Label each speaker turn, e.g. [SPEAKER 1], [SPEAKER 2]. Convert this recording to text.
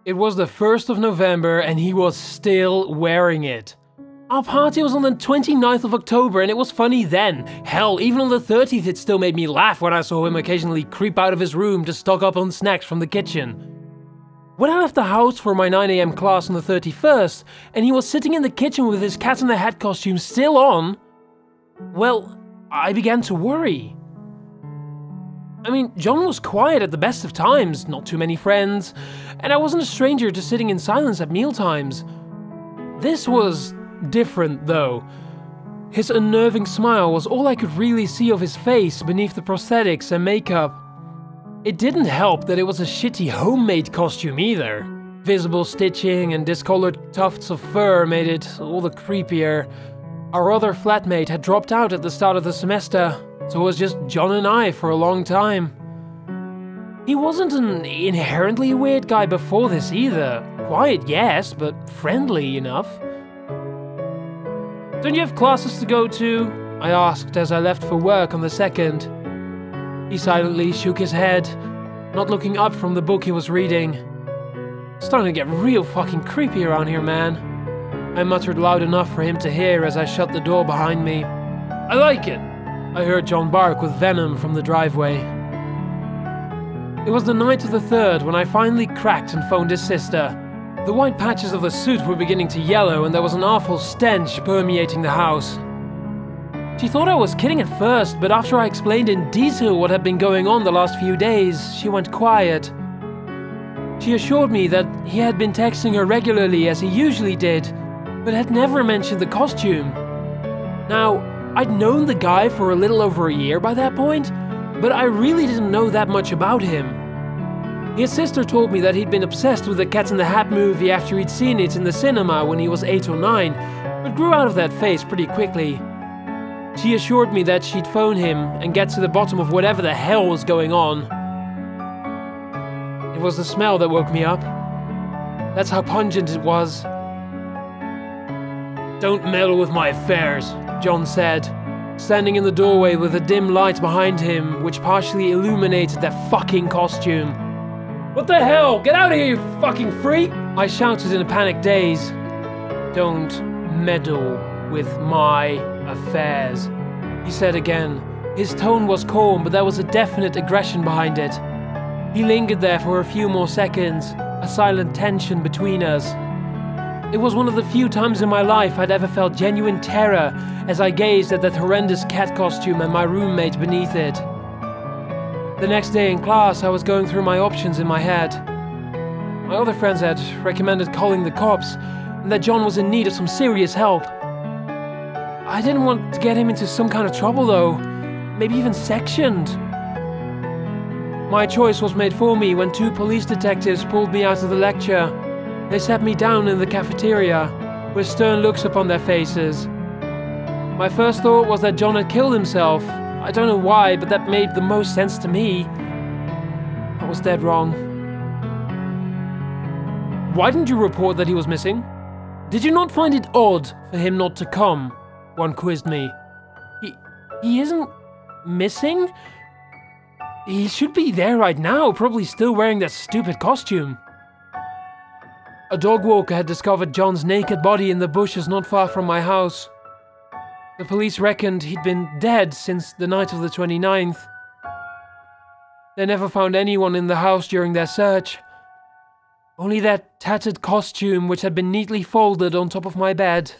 [SPEAKER 1] It was the 1st of November and he was still wearing it. Our party was on the 29th of October and it was funny then. Hell, even on the 30th it still made me laugh when I saw him occasionally creep out of his room to stock up on snacks from the kitchen. When I left the house for my 9 AM class on the 31st and he was sitting in the kitchen with his Cat in the Hat costume still on, well, I began to worry. I mean, John was quiet at the best of times, not too many friends, and I wasn't a stranger to sitting in silence at mealtimes. This was different, though. His unnerving smile was all I could really see of his face beneath the prosthetics and makeup. It didn't help that it was a shitty homemade costume either. Visible stitching and discolored tufts of fur made it all the creepier. Our other flatmate had dropped out at the start of the semester, so it was just John and I for a long time. He wasn't an inherently weird guy before this either. Quiet, yes, but friendly enough. "Don't you have classes to go to?" I asked as I left for work on the 2nd. He silently shook his head, not looking up from the book he was reading. "It's starting to get real fucking creepy around here, man," I muttered loud enough for him to hear as I shut the door behind me. "I like it," I heard John bark with venom from the driveway. It was the night of the 3rd when I finally cracked and phoned his sister. The white patches of the suit were beginning to yellow and there was an awful stench permeating the house. She thought I was kidding at first, but after I explained in detail what had been going on the last few days, she went quiet. She assured me that he had been texting her regularly as he usually did, but had never mentioned the costume. Now, I'd known the guy for a little over a year by that point, but I really didn't know that much about him. His sister told me that he'd been obsessed with the Cat in the Hat movie after he'd seen it in the cinema when he was 8 or 9, but grew out of that phase pretty quickly. She assured me that she'd phone him and get to the bottom of whatever the hell was going on. It was the smell that woke me up. That's how pungent it was. "Don't meddle with my affairs," John said, standing in the doorway with a dim light behind him which partially illuminated that fucking costume. "What the hell? Get out of here, you fucking freak!" I shouted in a panicked daze. "Don't meddle with my affairs," he said again. His tone was calm, but there was a definite aggression behind it. He lingered there for a few more seconds, a silent tension between us. It was one of the few times in my life I'd ever felt genuine terror as I gazed at that horrendous cat costume and my roommate beneath it. The next day in class, I was going through my options in my head. My other friends had recommended calling the cops, and that John was in need of some serious help. I didn't want to get him into some kind of trouble though, maybe even sectioned. My choice was made for me when 2 police detectives pulled me out of the lecture. They sat me down in the cafeteria, with stern looks upon their faces. My first thought was that John had killed himself. I don't know why, but that made the most sense to me. I was dead wrong. "Why didn't you report that he was missing? Did you not find it odd for him not to come?" one quizzed me. He isn't missing? He should be there right now, probably still wearing that stupid costume. A dog walker had discovered John's naked body in the bushes not far from my house. The police reckoned he'd been dead since the night of the 29th. They never found anyone in the house during their search. Only that tattered costume which had been neatly folded on top of my bed.